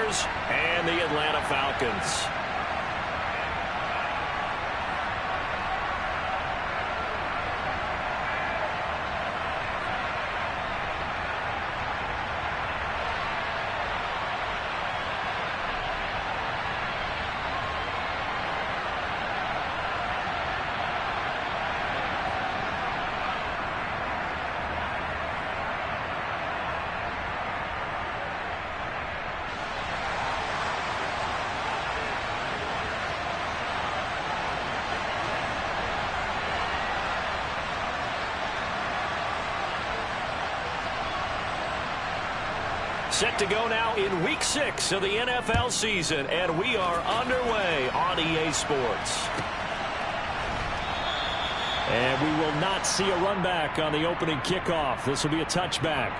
Bears and the Atlanta Falcons. Set to go now in Week 6 of the NFL season, and we are underway on EA Sports. And we will not see a run back on the opening kickoff. This will be a touchback.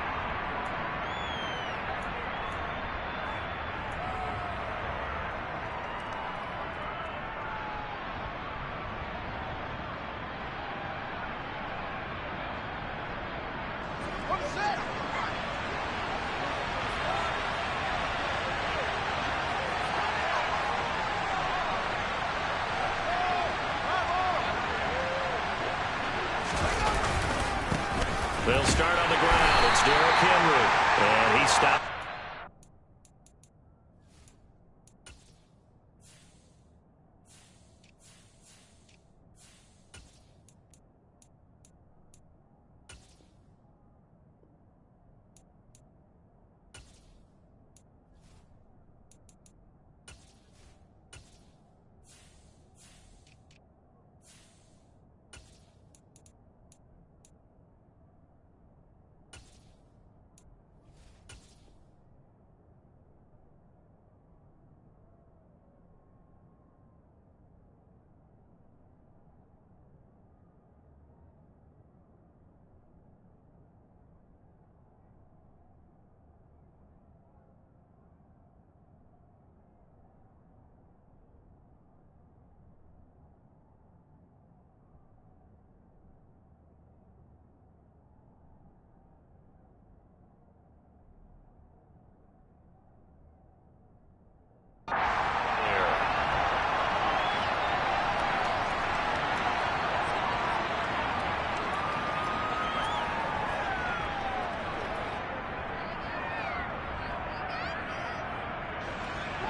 They'll start on the ground. It's Derrick Henry, and he stopped.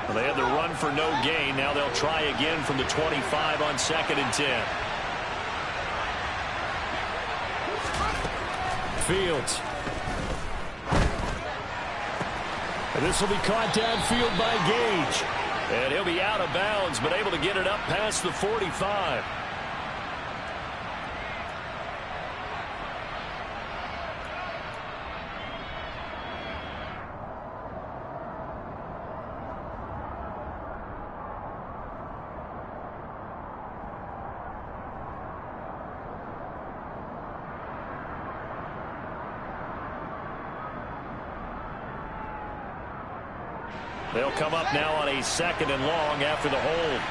Well, they had the run for no gain. Now they'll try again from the 25 on 2nd and 10. Fields. And this will be caught downfield by Gage. And he'll be out of bounds, but able to get it up past the 45. They'll come up now on a 2nd and long after the hold.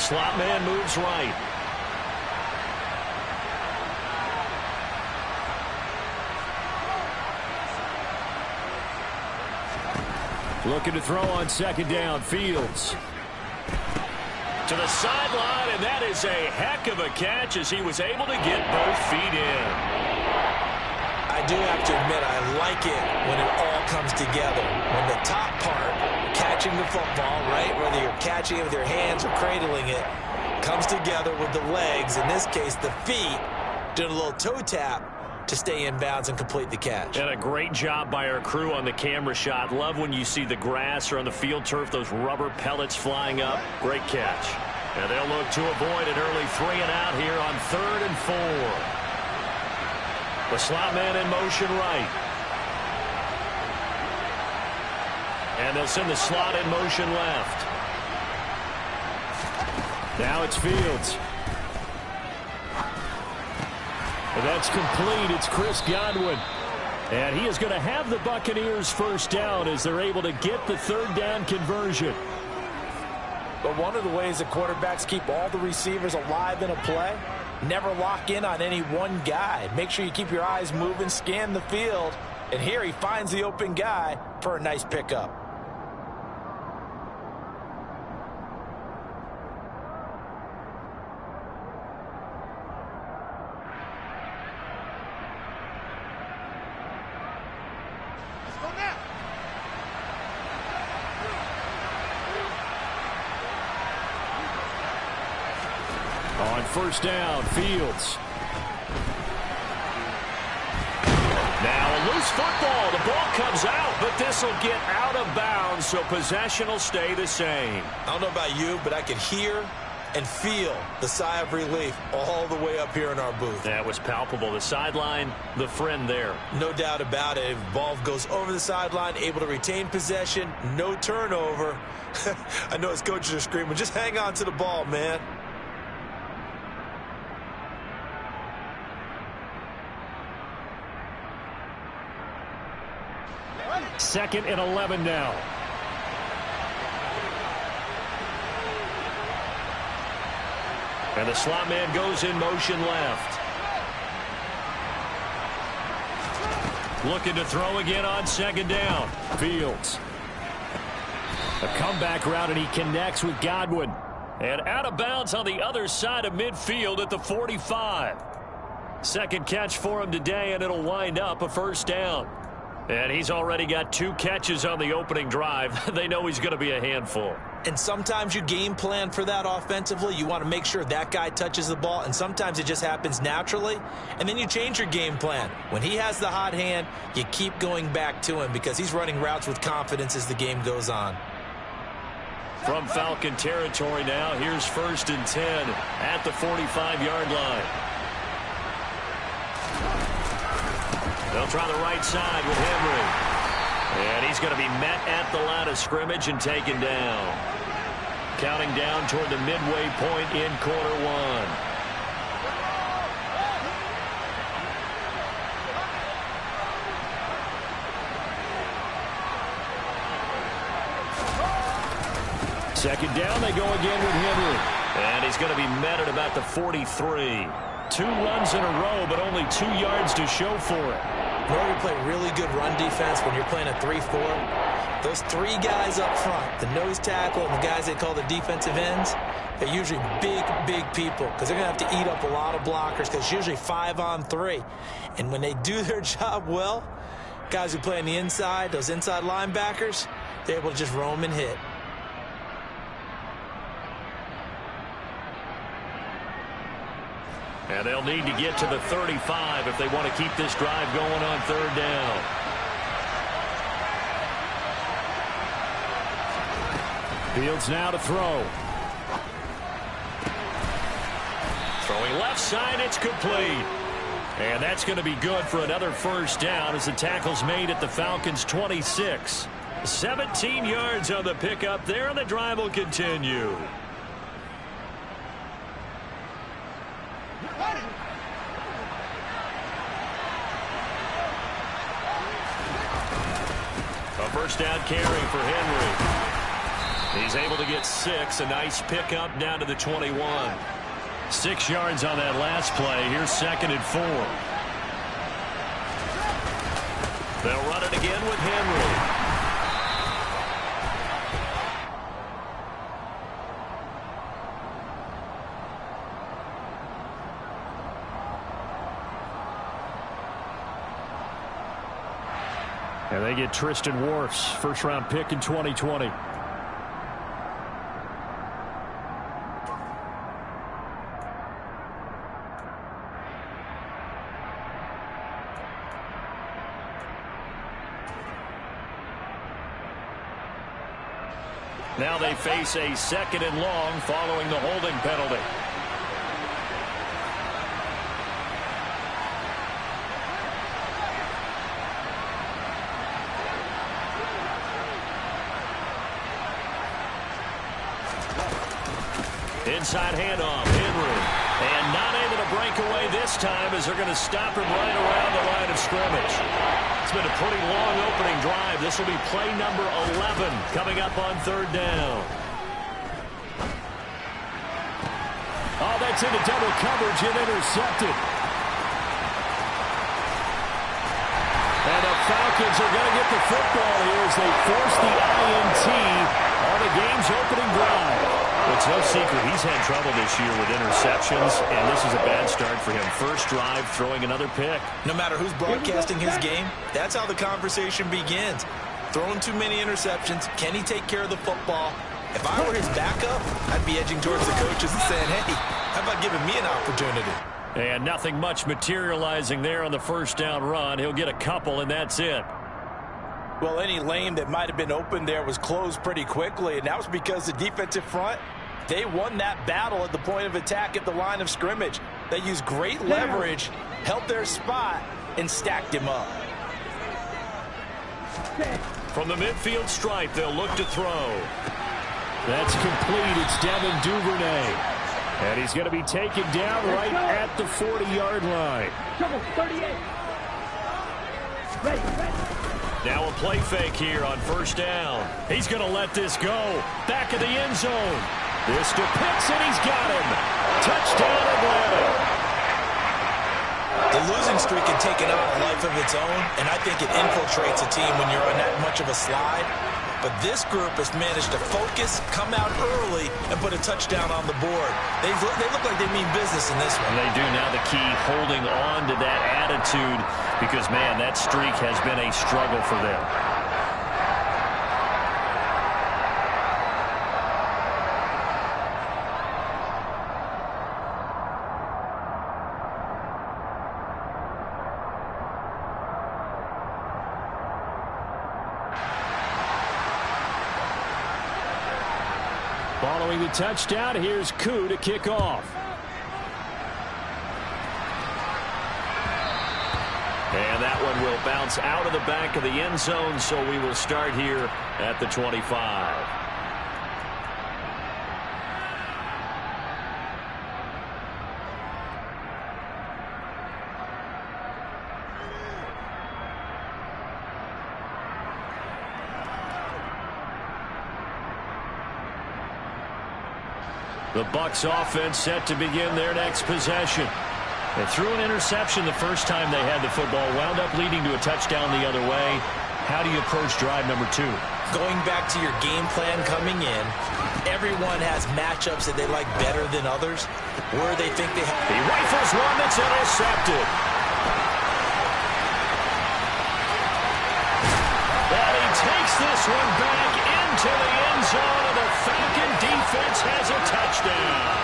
Slot man moves right. Looking to throw on 2nd down. Fields. To the sideline, and that is a heck of a catch as he was able to get both feet in. I do have to admit, I like it when it all comes together. When the top part, catching the football, right, whether you're catching it with your hands or cradling it, comes together with the legs, in this case the feet, doing a little toe tap to stay in bounds and complete the catch. And a great job by our crew on the camera shot. Love when you see the grass or on the field turf, those rubber pellets flying up. Great catch. And they'll look to avoid an early 3 and out here on 3rd and 4. The slot man in motion right. And they'll send the slot in motion left. Now it's Fields. And that's complete. It's Chris Godwin. And he is going to have the Buccaneers first down as they're able to get the 3rd down conversion. But one of the ways that quarterbacks keep all the receivers alive in a play, never lock in on any one guy. Make sure you keep your eyes moving, scan the field, And here he finds the open guy for a nice pickup. On first down, Fields. Now a loose football. The ball comes out, but this will get out of bounds, so possession will stay the same. I don't know about you, but I could hear and feel the sigh of relief all the way up here in our booth. That was palpable. The sideline, the friend there. No doubt about it. If the ball goes over the sideline, able to retain possession, no turnover. I know his coaches are screaming, just hang on to the ball, man. Second and 11 now. And the slot man goes in motion left. Looking to throw again on second down. Fields. A comeback route, and he connects with Godwin. And out of bounds on the other side of midfield at the 45. Second catch for him today, and it'll wind up a first down. And he's already got 2 catches on the opening drive. They know he's going to be a handful. And sometimes you game plan for that offensively. You want to make sure that guy touches the ball, and sometimes it just happens naturally. And then you change your game plan. When he has the hot hand, you keep going back to him because he's running routes with confidence as the game goes on. From Falcon territory now, here's first and 10 at the 45-yard line. They'll try the right side with Henry. And he's going to be met at the line of scrimmage and taken down. Counting down toward the midway point in quarter one. Second down, they go again with Henry. And he's going to be met at about the 43. 2 runs in a row, but only 2 yards to show for it. You know, you play really good run defense when you're playing a 3-4. Those 3 guys up front, the nose tackle and the guys they call the defensive ends, they're usually big people because they're going to have to eat up a lot of blockers because it's usually 5-on-3. And when they do their job well, guys who play on the inside, those inside linebackers, they're able to just roam and hit. And they'll need to get to the 35 if they want to keep this drive going on third down. Fields now to throw. Throwing left side, it's complete. And that's going to be good for another first down as the tackle's made at the Falcons' 26. 17 yards on the pickup there, and the drive will continue. A first down carry for Henry. He's able to get 6. A nice pickup down to the 21. 6 yards on that last play. Here's second and 4. They'll run it again with Henry. And they get Tristan Wirfs, first-round pick in 2020. Now they face a second and long following the holding penalty. Inside handoff, Henry. And not able to break away this time as they're going to stop him right around the line of scrimmage. It's been a pretty long opening drive. This will be play number 11 coming up on third down. Oh, that's into double coverage and intercepted. And the Falcons are going to get the football here as they force the INT on the game's opening drive. It's no secret he's had trouble this year with interceptions, and this is a bad start for him. First drive, throwing another pick. No matter who's broadcasting his game, that's how the conversation begins. Throwing too many interceptions. Can he take care of the football? If I were his backup, I'd be edging towards the coaches and saying, hey, how about giving me an opportunity? And nothing much materializing there on the first down run. He'll get a couple, and that's it. Well, any lane that might have been open there was closed pretty quickly, and that was because the defensive front, they won that battle at the point of attack at the line of scrimmage. They used great leverage, held their spot, and stacked him up. From the midfield stripe, they'll look to throw. That's complete. It's Devin Duvernay. And he's going to be taken down right at the 40-yard line. 38. Ready. Now a play fake here on first down. He's going to let this go. Back of the end zone. This to Pitts, and he's got him. Touchdown, Atlanta. The losing streak had taken on a life of its own, and I think it infiltrates a team when you're on that much of a slide. But this group has managed to focus, come out early, and put a touchdown on the board. They look like they mean business in this one. And they do. Now the key, holding on to that attitude, because, man, that streak has been a struggle for them. Following the touchdown, here's Koo to kick off. And that one will bounce out of the back of the end zone, so we will start here at the 25. The Bucs offense set to begin their next possession. They threw an interception the first time they had the football, wound up leading to a touchdown the other way. How do you approach drive number 2? Going back to your game plan coming in, everyone has matchups that they like better than others, where they think they have. He rifles one that's intercepted. And he takes this one back into the end zone, and the Falcon defense has a touchdown.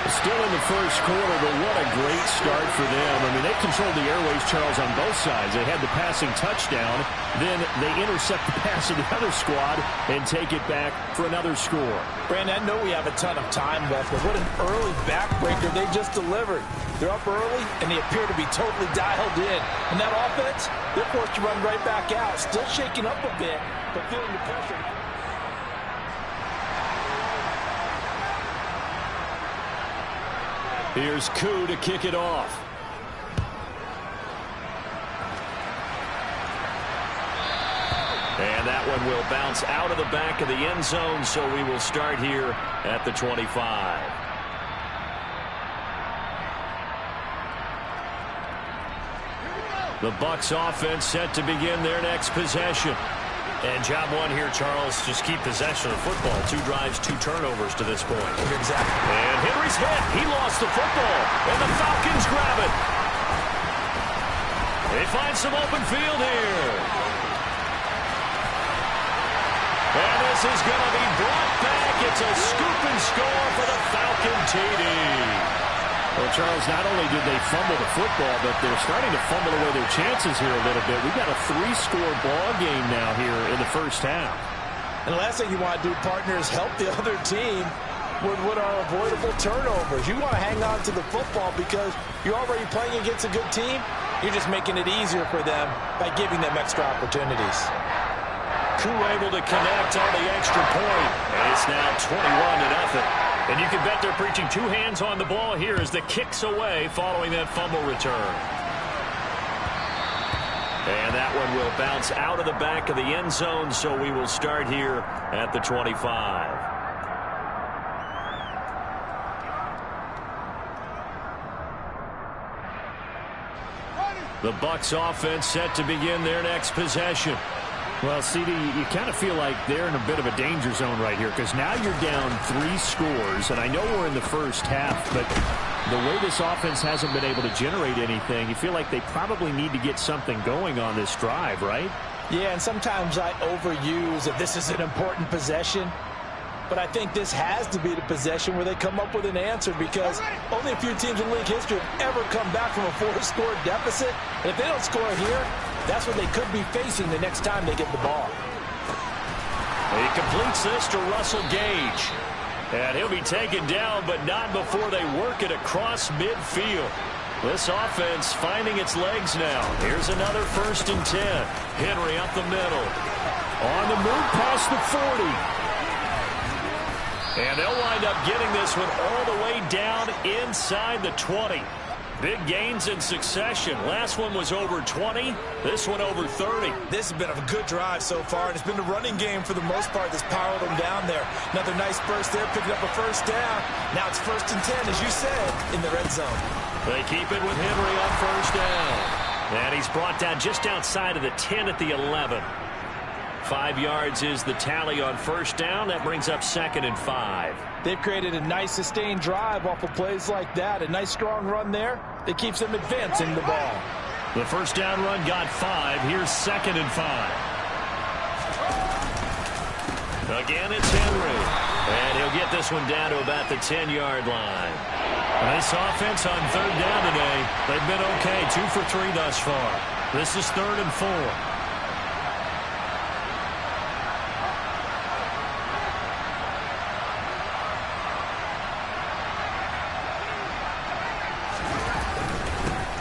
Still in the first quarter, but what a great start for them. I mean, they controlled the airways, Charles, on both sides. They had the passing touchdown. Then they intercept the pass of the other squad and take it back for another score. Brandon, I know we have a ton of time left, but what an early backbreaker they just delivered. They're up early, and they appear to be totally dialed in. And that offense, they're forced to run right back out. Still shaking up a bit, but feeling the pressure. Here's Koo to kick it off. And that one will bounce out of the back of the end zone, so we will start here at the 25. The Bucs offense set to begin their next possession. And job one here, Charles, just keep possession of the football. 2 drives, 2 turnovers to this point. Exactly. And Henry's hit. He lost the football. And the Falcons grab it. They find some open field here. And this is going to be brought back. It's a scoop and score for the Falcon TD. Well, Charles, not only did they fumble the football, but they're starting to fumble away their chances here a little bit. We've got a 3-score ball game now here in the first half. And the last thing you want to do, partner, is help the other team with what are avoidable turnovers. You want to hang on to the football because you're already playing against a good team. You're just making it easier for them by giving them extra opportunities. Koo able to connect on the extra point. And it's now 21-0. And you can bet they're preaching 2 hands on the ball here as the kick's away following that fumble return. And that one will bounce out of the back of the end zone, so we will start here at the 25. The Bucs offense set to begin their next possession. Well, CD, you kind of feel like they're in a bit of a danger zone right here because now you're down 3 scores, and I know we're in the first half, but the way this offense hasn't been able to generate anything, you feel like they probably need to get something going on this drive, right? Yeah, and sometimes I overuse that this is an important possession. But I think this has to be the possession where they come up with an answer because only a few teams in league history have ever come back from a 4-score deficit. And if they don't score here, that's what they could be facing the next time they get the ball. He completes this to Russell Gage. And he'll be taken down, but not before they work it across midfield. This offense finding its legs now. Here's another 1st and 10. Henry up the middle. On the move past the 40. And they'll wind up getting this one all the way down inside the 20. Big gains in succession. Last one was over 20. This one over 30. This has been a good drive so far, and it's been the running game for the most part that's powered them down there. Another nice burst there, picking up a 1st down. Now it's 1st and 10, as you said, in the red zone. They keep it with Henry on 1st down. And he's brought down just outside of the 10 at the 11. 5 yards is the tally on 1st down. That brings up 2nd and 5. They've created a nice sustained drive off of plays like that. A nice strong run there that keeps them advancing the ball. The 1st down run got 5. Here's 2nd and 5. Again, it's Henry. And he'll get this one down to about the 10-yard line. This offense on 3rd down today, they've been okay. 2 for 3 thus far. This is 3rd and 4.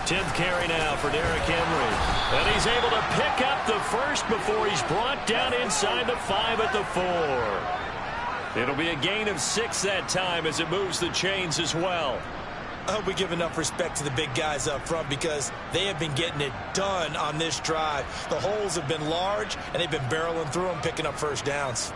Tenth carry now for Derrick Henry. And he's able to pick up the 1st before he's brought down inside the 5 at the 4. It'll be a gain of 6 that time as it moves the chains as well. I hope we give enough respect to the big guys up front because they have been getting it done on this drive. The holes have been large, and they've been barreling through them, picking up 1st downs.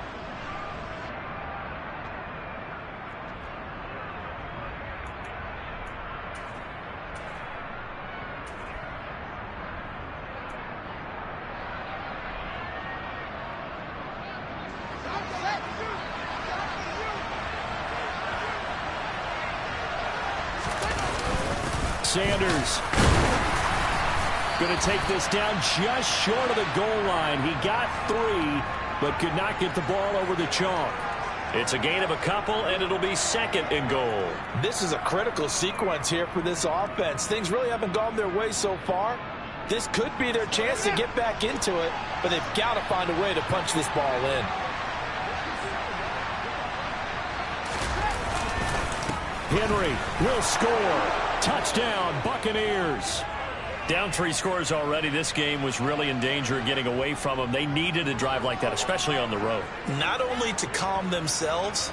Sanders going to take this down just short of the goal line. He got 3, but could not get the ball over the chalk. It's a gain of a couple, and it'll be 2nd and goal. This is a critical sequence here for this offense. Things really haven't gone their way so far. This could be their chance to get back into it, but they've got to find a way to punch this ball in. Henry will score. Touchdown, Buccaneers. Down 3 scores already. This game was really in danger of getting away from them. They needed a drive like that, especially on the road. Not only to calm themselves,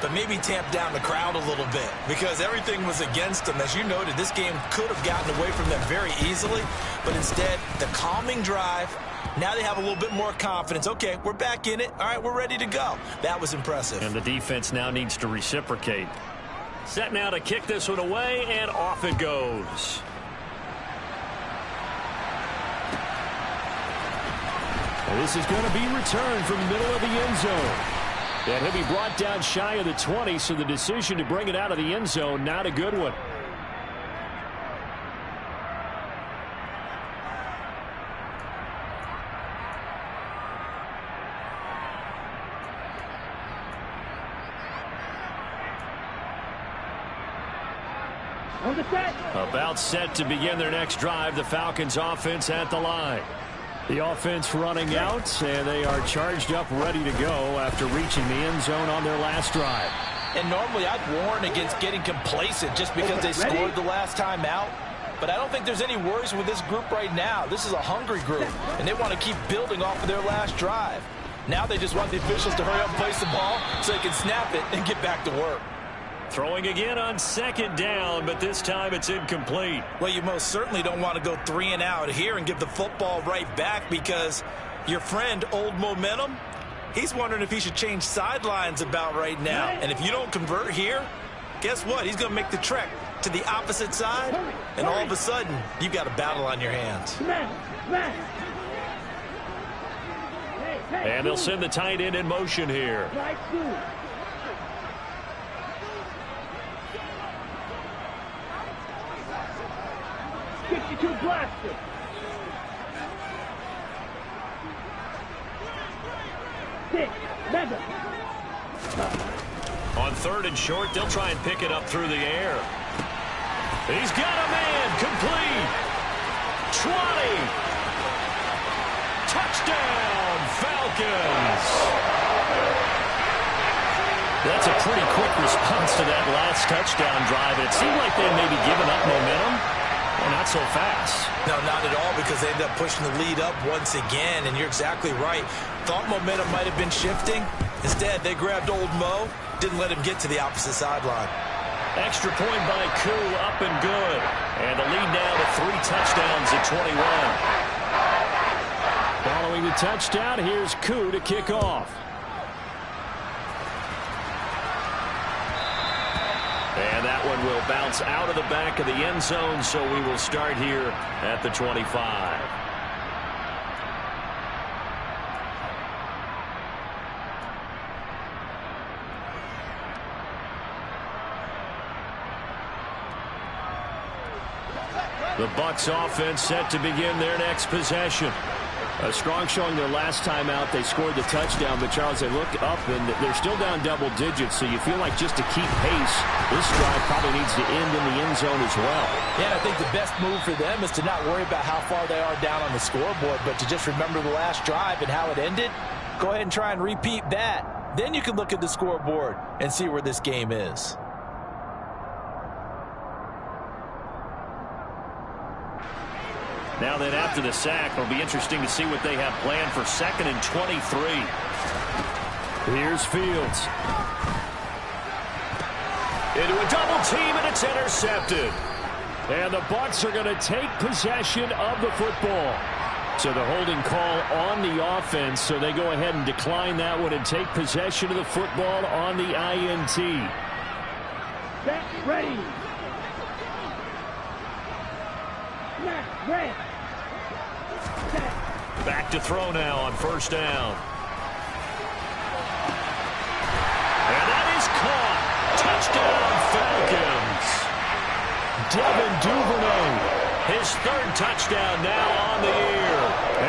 but maybe tamp down the crowd a little bit because everything was against them. As you noted, this game could have gotten away from them very easily, but instead, the calming drive, now they have a little bit more confidence. Okay, we're back in it. All right, we're ready to go. That was impressive. And the defense now needs to reciprocate. Set now to kick this one away, and off it goes. This is going to be returned from the middle of the end zone. And he'll be brought down shy of the 20, so the decision to bring it out of the end zone, not a good one. About set to begin their next drive. The Falcons offense at the line. The offense running out, and they are charged up, ready to go after reaching the end zone on their last drive. And normally I'd warn against getting complacent just because they scored the last time out. But I don't think there's any worries with this group right now. This is a hungry group, and they want to keep building off of their last drive. Now they just want the officials to hurry up and place the ball so they can snap it and get back to work. Throwing again on 2nd down, but this time it's incomplete. Well, you most certainly don't want to go 3 and out here and give the football right back because your friend, Old Momentum, he's wondering if he should change sidelines about right now. And if you don't convert here, guess what? He's going to make the trek to the opposite side, and all of a sudden, you've got a battle on your hands. And they'll send the tight end in motion here. 52 blaster. On 3rd and short, they'll try and pick it up through the air. He's got a man, complete. 20. Touchdown, Falcons. That's a pretty quick response to that last touchdown drive. It seemed like they maybe given up momentum. Well, not so fast. No, not at all, because they ended up pushing the lead up once again, and you're exactly right. Thought momentum might have been shifting. Instead, they grabbed old Mo, didn't let him get to the opposite sideline. Extra point by Koo, up and good. And the lead now to 3 touchdowns at 21. Following the touchdown, here's Koo to kick off. And that one will bounce out of the back of the end zone, so we will start here at the 25. The Bucs offense set to begin their next possession. A strong showing their last time out. They scored the touchdown, but Charles, they look up and they're still down double digits, so you feel like just to keep pace, this drive probably needs to end in the end zone as well. Yeah, and I think the best move for them is to not worry about how far they are down on the scoreboard, but to just remember the last drive and how it ended. Go ahead and try and repeat that. Then you can look at the scoreboard and see where this game is. Now then, after the sack, it'll be interesting to see what they have planned for 2nd and 23. Here's Fields. Into a double team, and it's intercepted. And the Bucs are going to take possession of the football. So the holding call on the offense, so they go ahead and decline that one and take possession of the football on the INT. Set, ready. Snap, red. Back to throw now on 1st down. And that is caught. Touchdown, Falcons. Devin Duvernay. His 3rd touchdown now on the year.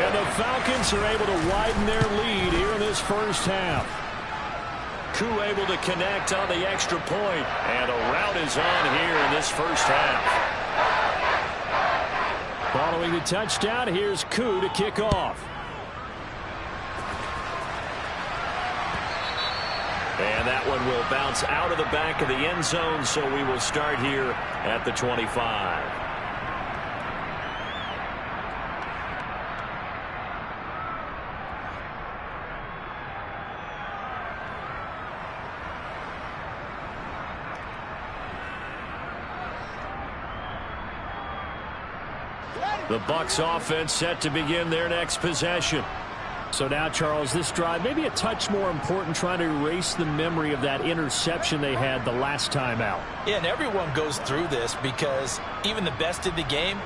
And the Falcons are able to widen their lead here in this first half. Koo able to connect on the extra point. And a rout is on here in this first half. Following the touchdown, here's Koo to kick off. And that one will bounce out of the back of the end zone, so we will start here at the 25. The Bucs offense set to begin their next possession. So now, Charles, this drive maybe a touch more important, trying to erase the memory of that interception they had the last time out. Yeah, and everyone goes through this because even the best in the game,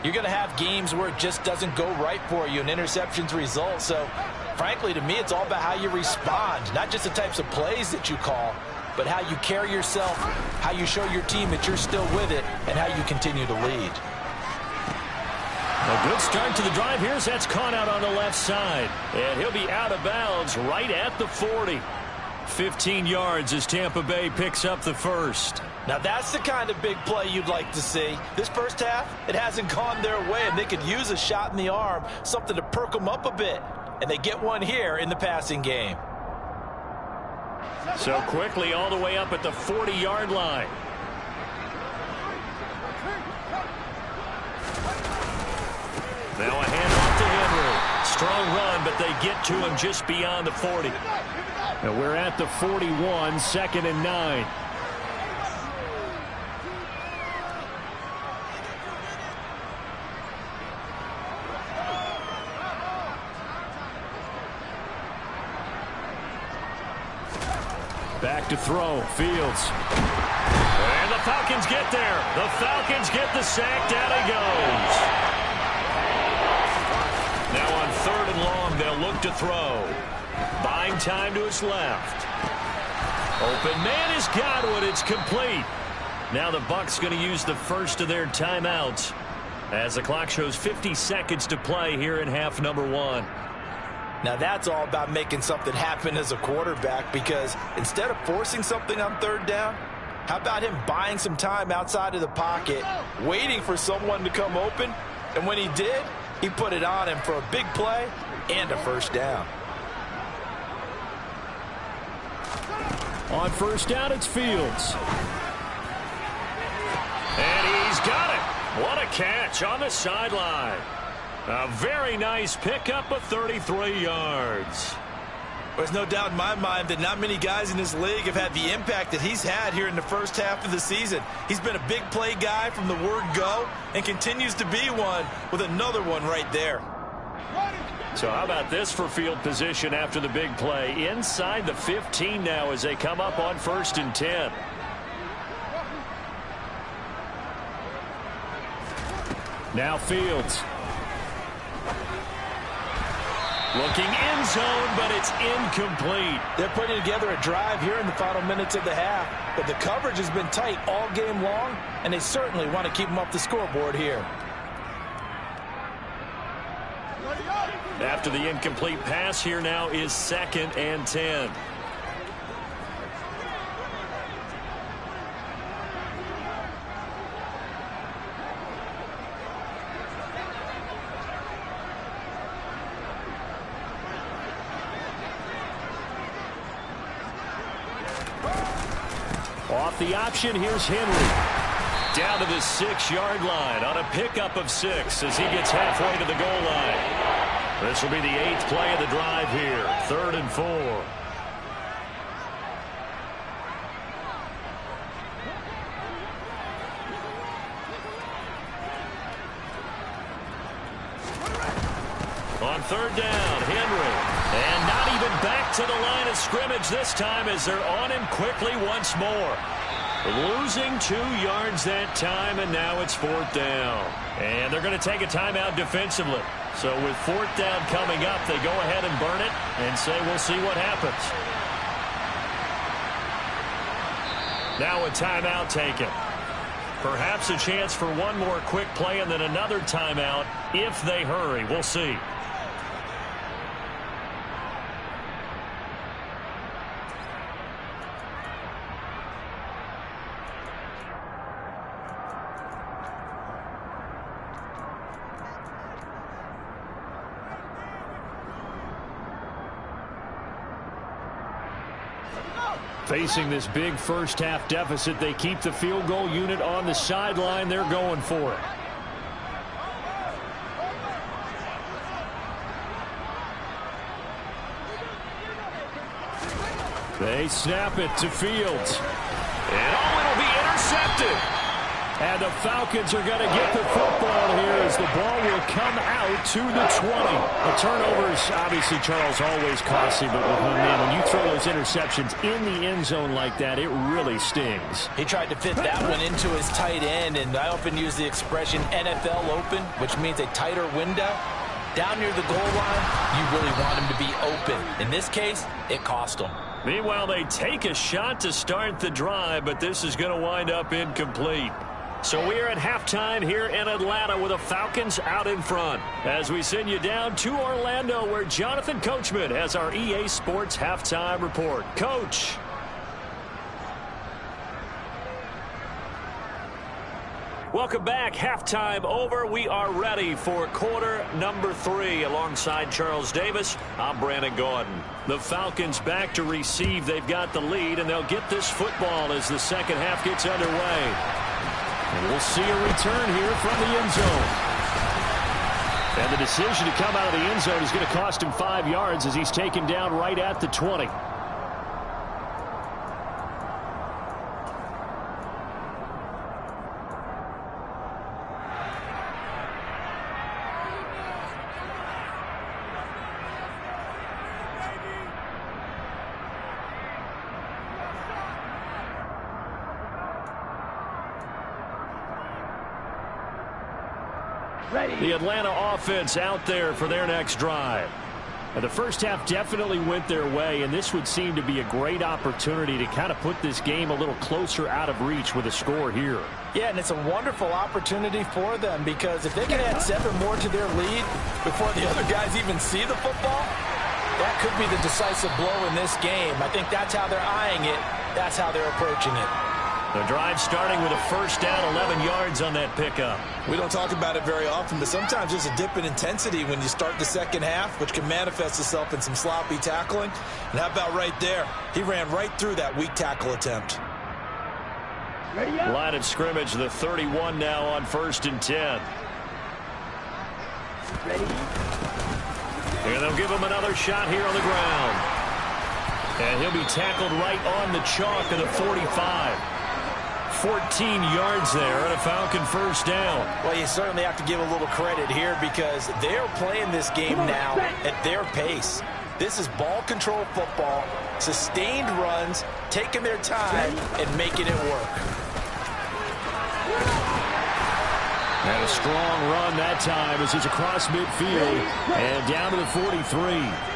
you're going to have games where it just doesn't go right for you and interceptions result. So, frankly, to me, it's all about how you respond, not just the types of plays that you call, but how you carry yourself, how you show your team that you're still with it, and how you continue to lead. A good start to the drive. Here's that's caught out on the left side. And he'll be out of bounds right at the 40. 15 yards as Tampa Bay picks up the first. Now that's the kind of big play you'd like to see. This first half, it hasn't gone their way, and they could use a shot in the arm, something to perk them up a bit. And they get one here in the passing game. So quickly all the way up at the 40-yard line. Now a handoff to Henry. Strong run, but they get to him just beyond the 40. Now we're at the 41, 2nd and 9. Back to throw. Fields. And the Falcons get there. The Falcons get the sack. Down he goes. Now on 3rd and long, they'll look to throw. Buying time to his left. Open man is Godwin. It's complete. Now the Bucs going to use the first of their timeouts as the clock shows 50 seconds to play here in half number 1. Now that's all about making something happen as a quarterback, because instead of forcing something on 3rd down, how about him buying some time outside of the pocket, waiting for someone to come open, and when he did, he put it on him for a big play and a 1st down. On 1st down, it's Fields. And he's got it. What a catch on the sideline. A very nice pickup of 33 yards. There's no doubt in my mind that not many guys in this league have had the impact that he's had here in the first half of the season. He's been a big play guy from the word go and continues to be one with another one right there. So how about this for field position after the big play? Inside the 15 now as they come up on 1st and 10. Now Fields. Looking end zone, but it's incomplete. They're putting together a drive here in the final minutes of the half, but the coverage has been tight all game long, and they certainly want to keep them off the scoreboard here. After the incomplete pass, here now is 2nd and 10. Off the option, here's Henry. Down to the 6-yard line on a pickup of 6 as he gets halfway to the goal line. This will be the 8th play of the drive here. 3rd and 4. On 3rd down, Henry. And not even back to the line of scrimmage this time as they're on him quickly once more. Losing 2 yards that time, and now it's 4th down. And they're going to take a timeout defensively. So with 4th down coming up, they go ahead and burn it and say we'll see what happens. Now a timeout taken. Perhaps a chance for one more quick play and then another timeout if they hurry. We'll see. Facing this big first half deficit, they keep the field goal unit on the sideline. They're going for it. They snap it to Fields. And it'll be intercepted. And the Falcons are going to get the football here as the ball will come out to the 20. The turnovers, obviously, Charles, always costly, but man, when you throw those interceptions in the end zone like that, it really stings. He tried to fit that one into his tight end, and I often use the expression NFL open, which means a tighter window. Down near the goal line, you really want him to be open. In this case, it cost him. Meanwhile, they take a shot to start the drive, but this is going to wind up incomplete. So we are at halftime here in Atlanta with the Falcons out in front as we send you down to Orlando where Jonathan Coachman has our EA Sports halftime report. Coach. Welcome back. Halftime over. We are ready for quarter number 3 alongside Charles Davis. I'm Brandon Gordon. The Falcons back to receive. They've got the lead, and they'll get this football as the second half gets underway. And we'll see a return here from the end zone. And the decision to come out of the end zone is going to cost him 5 yards as he's taken down right at the 20. Ready. The Atlanta offense out there for their next drive. And the first half definitely went their way, and this would seem to be a great opportunity to kind of put this game a little closer out of reach with a score here. Yeah, and it's a wonderful opportunity for them, because if they can add 7 more to their lead before the other guys even see the football, that could be the decisive blow in this game. I think that's how they're eyeing it. That's how they're approaching it. The drive starting with a first down, 11 yards on that pickup. We don't talk about it very often, but sometimes there's a dip in intensity when you start the second half, which can manifest itself in some sloppy tackling. And how about right there? He ran right through that weak tackle attempt. Ready up. Line of scrimmage, the 31 now on 1st and 10. Ready. And they'll give him another shot here on the ground. And he'll be tackled right on the chalk of the 45. 14 yards there and a Falcon first down. Well, you certainly have to give a little credit here, because they're playing this game now at their pace. This is ball control football, sustained runs, taking their time and making it work. And a strong run that time as he's across midfield and down to the 43.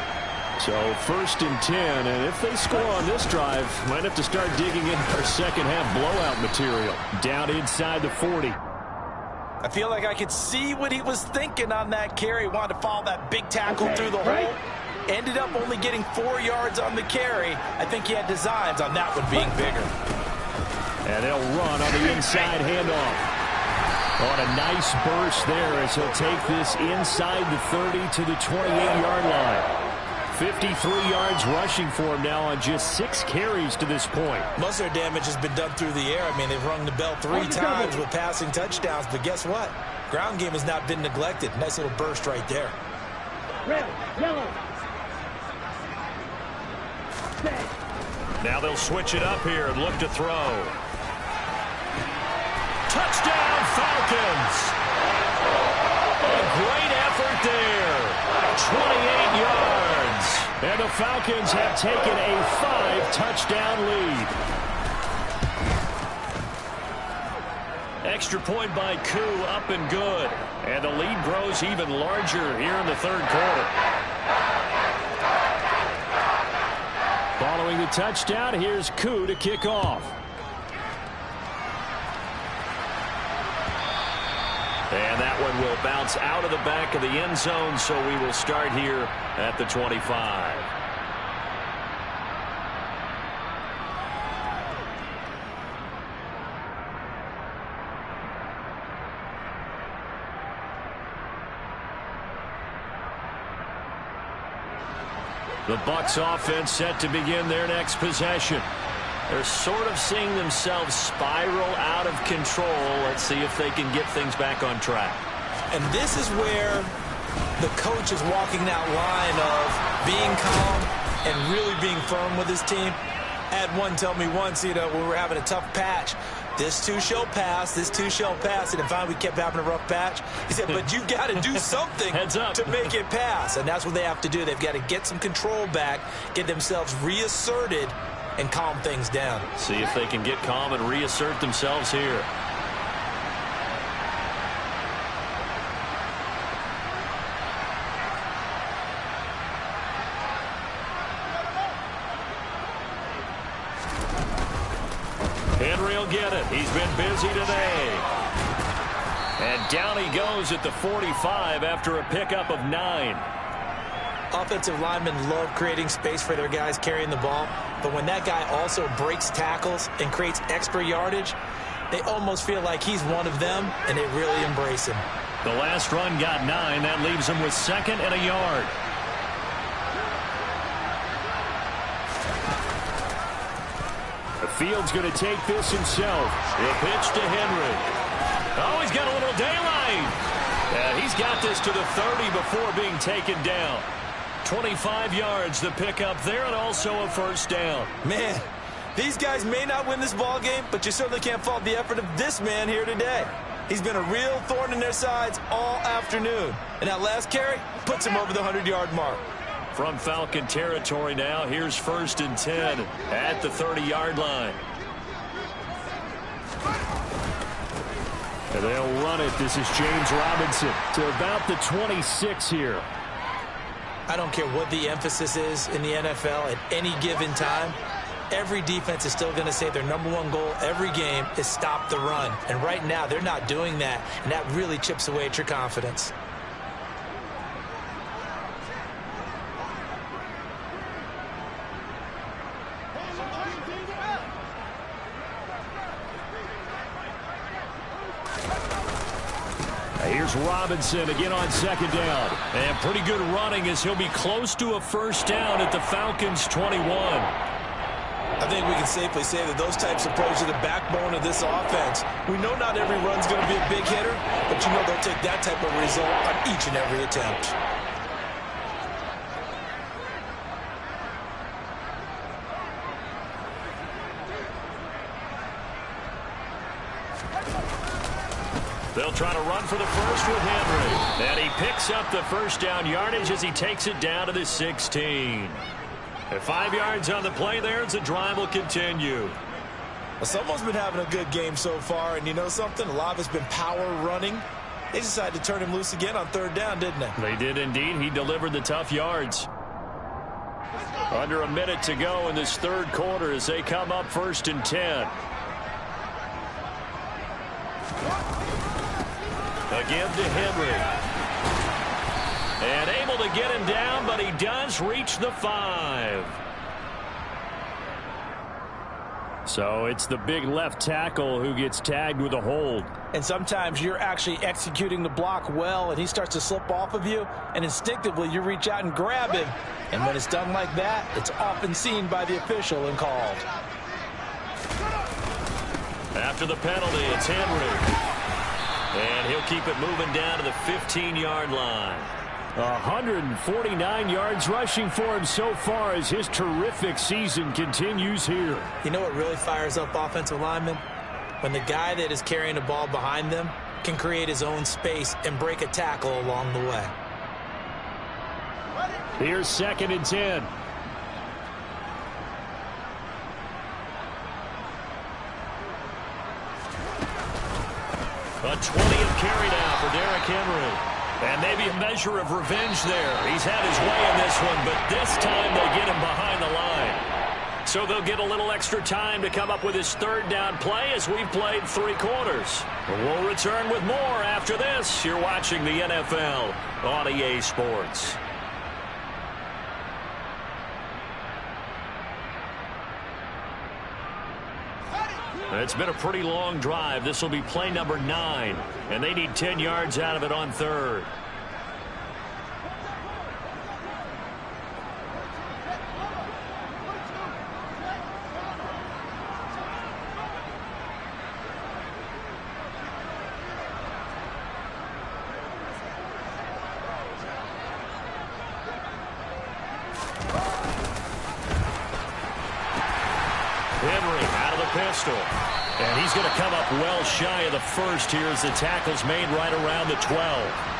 So 1st and 10, and if they score on this drive, might have to start digging in our second half blowout material. Down inside the 40. I feel like I could see what he was thinking on that carry. Wanted to follow that big tackle through the hole. Ended up only getting 4 yards on the carry. I think he had designs on that one being bigger. And they'll run on the inside handoff. On a nice burst there as he'll take this inside the 30 to the 28-yard line. 53 yards rushing for him now on just 6 carries to this point. Most of their damage has been done through the air. I mean, they've rung the bell 3 times with passing touchdowns, but guess what? Ground game has not been neglected. Nice little burst right there. Red, yellow. Set. Now they'll switch it up here and look to throw. Touchdown, Falcons! A great effort there. 28 yards. And the Falcons have taken a 5-touchdown lead. Extra point by Koo, up and good. And the lead grows even larger here in the 3rd quarter. Following the touchdown, here's Koo to kick off. And that one will bounce out of the back of the end zone, so we will start here at the 25. The Bucs offense set to begin their next possession. They're sort of seeing themselves spiral out of control. Let's see if they can get things back on track. And this is where the coach is walking that line of being calm and really being firm with his team. I had one tell me once, when we were having a tough patch, this too shall pass, this too shall pass. And finally we kept having a rough patch. He said, but you got to do something to make it pass. And that's what they have to do. They've got to get some control back, get themselves reasserted, and calm things down. See if they can get calm and reassert themselves here. Henry will get it. He's been busy today. And down he goes at the 45 after a pickup of 9. Offensive linemen love creating space for their guys carrying the ball, but when that guy also breaks tackles and creates extra yardage, they almost feel like he's one of them, and they really embrace him. The last run got 9. That leaves him with 2nd and a yard. The field's going to take this himself. The pitch to Henry. Oh, he's got a little daylight. And he's got this to the 30 before being taken down. 25 yards the pickup there, and also a first down. Man, these guys may not win this ball game, but you certainly can't fault the effort of this man here today. He's been a real thorn in their sides all afternoon. And that last carry puts him over the 100-yard mark. From Falcon territory now, here's 1st and 10 at the 30-yard line. And they'll run it. This is James Robinson to about the 26 here. I don't care what the emphasis is in the NFL at any given time. Every defense is still going to say their #1 goal every game is stop the run. And right now, they're not doing that, and that really chips away at your confidence. Here's Robinson again on second down. And pretty good running as he'll be close to a first down at the Falcons' 21. I think we can safely say that those types of plays are the backbone of this offense. We know not every run's going to be a big hitter, but you know they'll take that type of result on each and every attempt. They'll try to run for the first with Henry. And he picks up the first down yardage as he takes it down to the 16. And 5 yards on the play there as the drive will continue. Well, someone's been having a good game so far, and you know something? A lot of it's been power running. They decided to turn him loose again on third down, didn't they? They did indeed. He delivered the tough yards. Under a minute to go in this third quarter as they come up 1st and 10. Again to Henry. And able to get him down, but he does reach the 5. So it's the big left tackle who gets tagged with a hold. And sometimes you're actually executing the block well, and he starts to slip off of you, and instinctively you reach out and grab him. And when it's done like that, it's often seen by the official and called. After the penalty, it's Henry. And he'll keep it moving down to the 15-yard line. 149 yards rushing for him so far as his terrific season continues here. You know what really fires up offensive linemen? When the guy that is carrying the ball behind them can create his own space and break a tackle along the way. Here's 2nd and 10. A 20th carry now for Derrick Henry. And maybe a measure of revenge there. He's had his way in this one, but this time they get him behind the line. So they'll get a little extra time to come up with his third down play as we've played 3 quarters. We'll return with more after this. You're watching the NFL on EA Sports. It's been a pretty long drive. This will be play number 9, and they need 10 yards out of it on third. Henry out of the pistol. And he's going to come up well shy of the first here as the tackle's made right around the 12.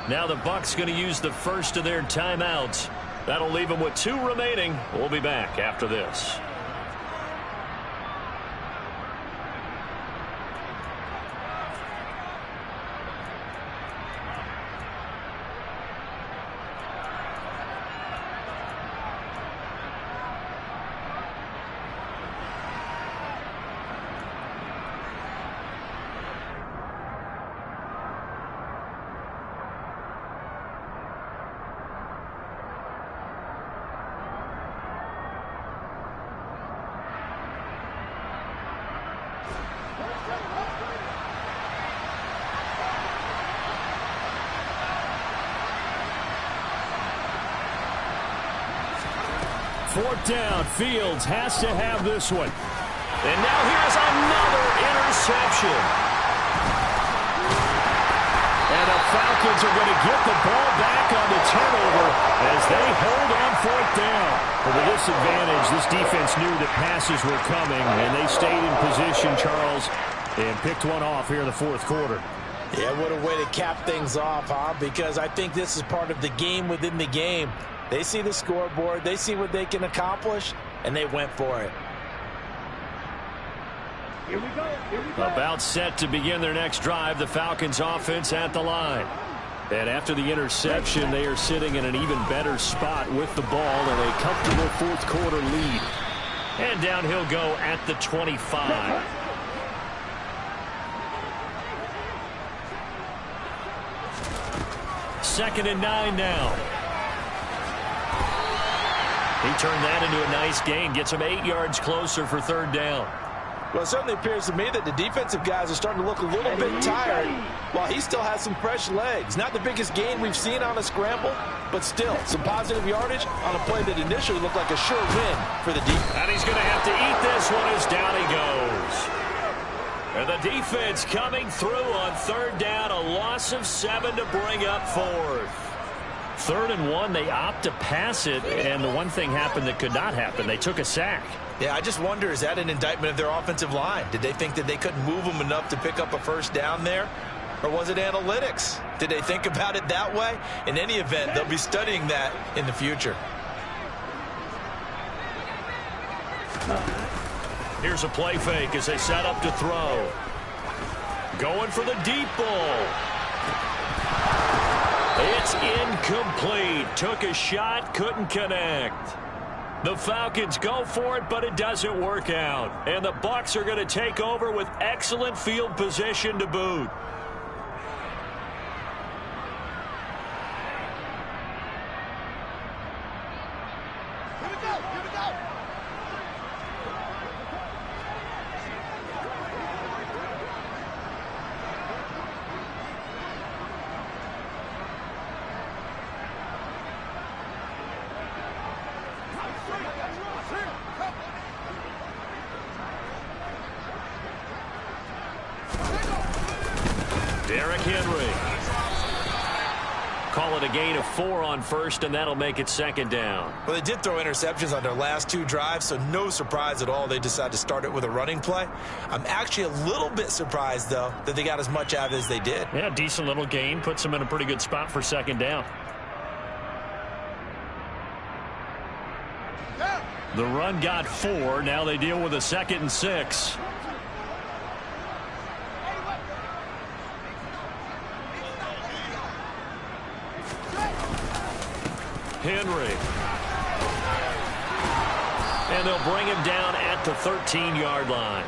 Now the Bucs going to use the first of their timeouts. That'll leave them with 2 remaining. We'll be back after this. Fourth down. Fields has to have this one. And now here's another interception. And a foul Falcons are going to get the ball back on the turnover as they hold on fourth down. But with this advantage, this defense knew that passes were coming, and they stayed in position, Charles, and picked one off here in the fourth quarter. Yeah, what a way to cap things off, huh? Because I think this is part of the game within the game. They see the scoreboard, they see what they can accomplish, and they went for it. Here we go. Here we go. About set to begin their next drive, the Falcons offense at the line. And after the interception, they are sitting in an even better spot with the ball and a comfortable fourth quarter lead. And down he'll go at the 25. Second and 9 now. He turned that into a nice gain. Gets him 8 yards closer for third down. Well, it certainly appears to me that the defensive guys are starting to look a little bit tired while he still has some fresh legs. Not the biggest gain we've seen on a scramble, but still some positive yardage on a play that initially looked like a sure win for the defense. And he's going to have to eat this one as down he goes. And the defense coming through on third down. A loss of 7 to bring up fourth. 3rd and 1, they opt to pass it, and the one thing happened that could not happen. They took a sack. Yeah, I just wonder, is that an indictment of their offensive line? Did they think that they couldn't move them enough to pick up a first down there? Or was it analytics? Did they think about it that way? In any event, they'll be studying that in the future. Here's a play fake as they set up to throw. Going for the deep ball. It's incomplete. Took a shot, couldn't connect. The Falcons go for it, but it doesn't work out. And the Bucs are going to take over with excellent field position to boot. Here we go. Here we go. Derrick Henry. Call it a gain of 4 on first, and that'll make it second down. Well, they did throw interceptions on their last 2 drives, so no surprise at all they decided to start it with a running play. I'm actually a little bit surprised, though, that they got as much out of it as they did. Yeah, decent little gain. Puts them in a pretty good spot for second down. The run got 4. Now they deal with a 2nd and 6. Henry. And they'll bring him down at the 13-yard line.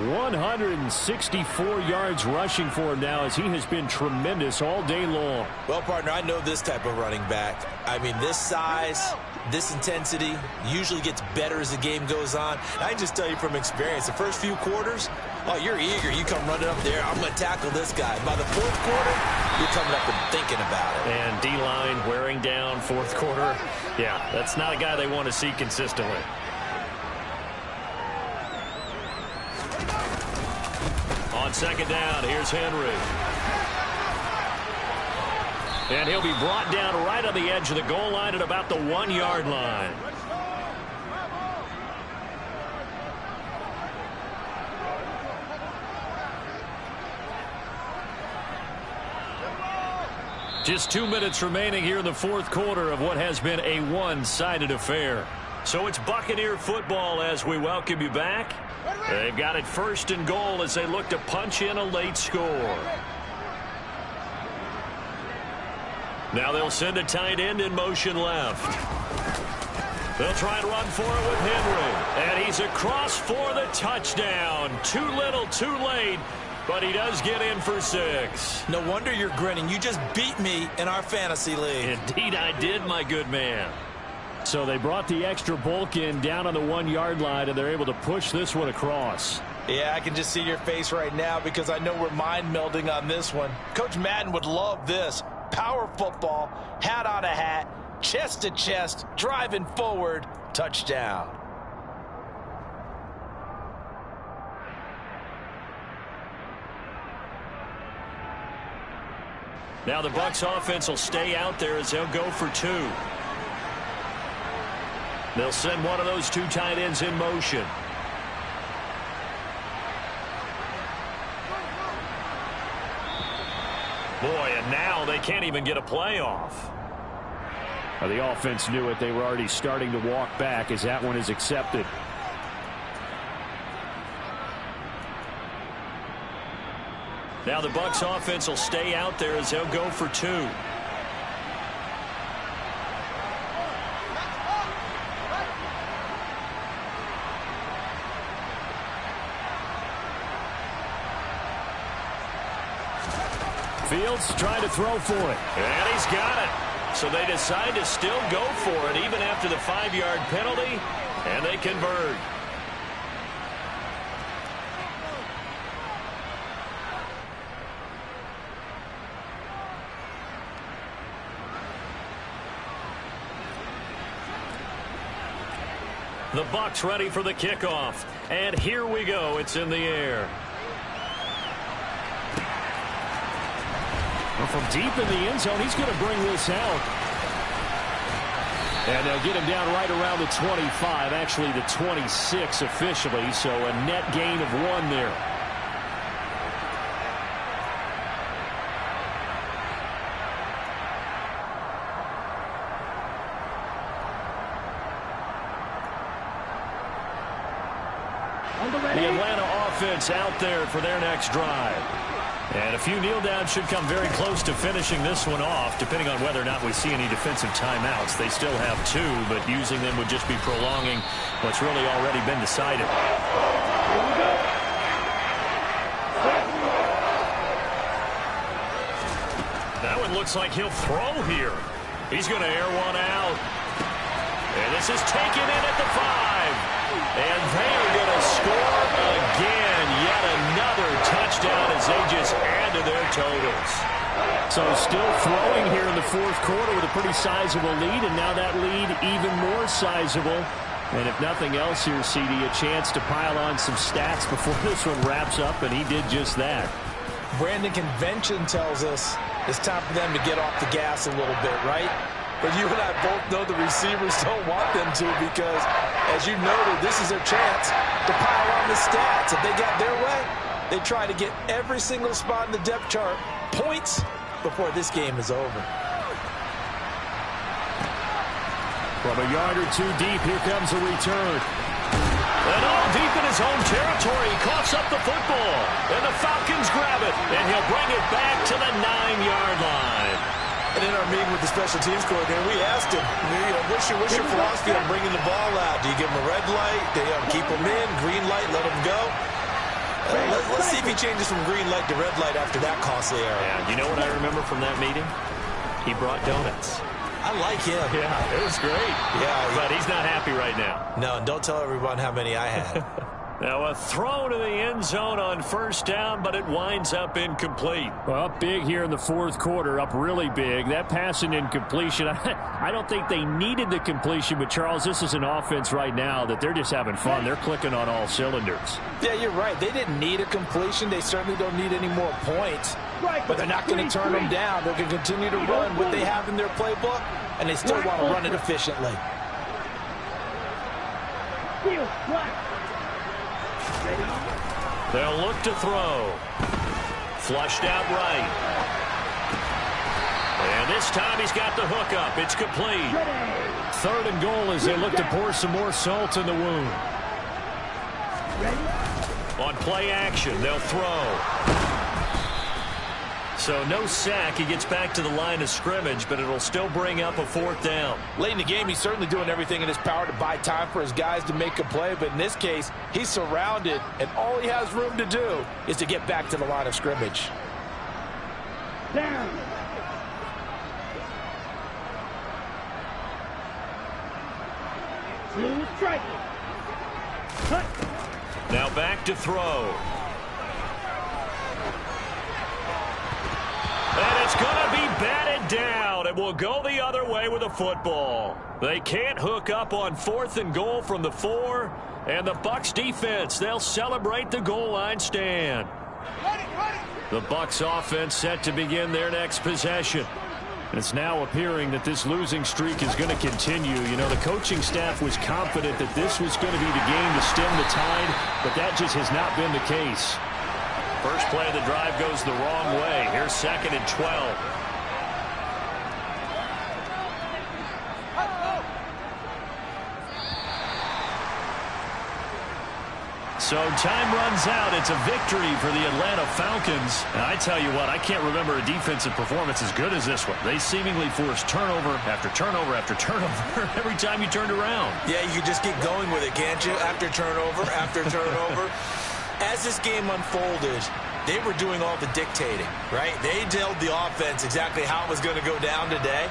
164 yards rushing for him now as he has been tremendous all day long. Well, partner, I know this type of running back. I mean, this size, this intensity usually gets better as the game goes on. I can just tell you from experience, the first few quarters, oh, you're eager. You come running up there. I'm going to tackle this guy. By the fourth quarter, you're coming up and thinking about it. And D-line wearing down fourth quarter. Yeah, that's not a guy they want to see consistently. On second down, here's Henry. And he'll be brought down right on the edge of the goal line at about the 1-yard line. Just 2 minutes remaining here in the fourth quarter of what has been a one-sided affair. So it's Buccaneer football as we welcome you back. They've got it 1st and goal as they look to punch in a late score. Now they'll send a tight end in motion left. They'll try and run for it with Henry. And he's across for the touchdown. Too little, too late. But he does get in for 6. No wonder you're grinning. You just beat me in our fantasy league. Indeed I did, my good man. So they brought the extra bulk in down on the 1-yard line, and they're able to push this one across. Yeah, I can just see your face right now because I know we're mind melding on this one. Coach Madden would love this. Power football, hat on a hat, chest to chest, driving forward, touchdown. Now the Bucs offense will stay out there as they'll go for 2. They'll send one of those 2 tight ends in motion. Boy, and now they can't even get a play off. Well, the offense knew it. They were already starting to walk back as that one is accepted. Now the Bucs offense will stay out there as they'll go for 2. Fields trying to throw for it. And he's got it. So they decide to still go for it even after the 5-yard penalty, and they convert. The Bucs ready for the kickoff. And here we go. It's in the air. Well, from deep in the end zone, he's going to bring this out. And they'll get him down right around the 25, actually the 26 officially, so a net gain of 1 there. The Atlanta offense out there for their next drive. And a few kneel downs should come very close to finishing this one off, depending on whether or not we see any defensive timeouts. They still have 2, but using them would just be prolonging what's really already been decided. That one looks like he'll throw here. He's going to air one out. And this is taken in at the 5. And they are going to score again. Yet another touchdown as they just add to their totals. So still throwing here in the 4th quarter with a pretty sizable lead, and now that lead even more sizable. And if nothing else here, CD, a chance to pile on some stats before this one wraps up, and he did just that. Brandon, convention tells us it's time for them to get off the gas a little bit, right? But you and I both know the receivers don't want them to because, as you noted, this is their chance to pile on the stats. If they got their way, they try to get every single spot in the depth chart points before this game is over. From a yard or 2 deep, here comes a return. And all deep in his own territory, he coughs up the football. And the Falcons grab it, and he'll bring it back to the 9-yard line. And in our meeting with the special teams coordinator, we asked him, what's your philosophy on bringing the ball out? Do you give him a red light? Do you keep him in? Green light, let him go? Let's see if he changes from green light to red light after that costly error. Yeah, you know what I remember from that meeting? He brought donuts. I like him. Yeah, it was great. Yeah, but he's not happy right now. No, don't tell everyone how many I had. Now a throw to the end zone on 1st down, but it winds up incomplete. Well, up big here in the 4th quarter, up really big. That pass and incompletion, I don't think they needed the completion, but Charles, this is an offense right now that they're just having fun. They're clicking on all cylinders. Yeah, you're right. They didn't need a completion. They certainly don't need any more points. But they're not going to turn them down. They're going to continue to run what they have in their playbook, and they still want to run it efficiently. They'll look to throw. Flushed out right. And this time he's got the hook up. It's complete. 3rd and goal as they look to pour some more salt in the wound. On play action, they'll throw. So no sack. He gets back to the line of scrimmage, but it'll still bring up a 4th down. Late in the game, he's certainly doing everything in his power to buy time for his guys to make a play. But in this case, he's surrounded, and all he has room to do is to get back to the line of scrimmage. Down. Strike. Cut. Now back to throw. And it's going to be batted down. It will go the other way with a football. They can't hook up on 4th and goal from the 4. And the Bucs defense, they'll celebrate the goal line stand. The Bucs offense set to begin their next possession. It's now appearing that this losing streak is going to continue. You know, the coaching staff was confident that this was going to be the game to stem the tide, but that just has not been the case. First play of the drive goes the wrong way. Here's 2nd and 12. So time runs out. It's a victory for the Atlanta Falcons. And I tell you what, I can't remember a defensive performance as good as this one. They seemingly forced turnover after turnover after turnover every time you turned around. Yeah, you just keep going with it, can't you? After turnover, after turnover. As this game unfolded, they were doing all the dictating, right? They told the offense exactly how it was going to go down today.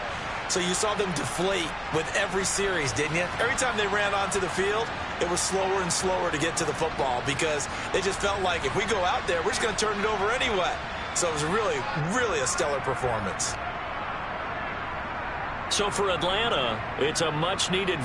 So you saw them deflate with every series, didn't you? Every time they ran onto the field, it was slower and slower to get to the football because they just felt like if we go out there, we're just going to turn it over anyway. So it was really, really a stellar performance. So for Atlanta, it's a much-needed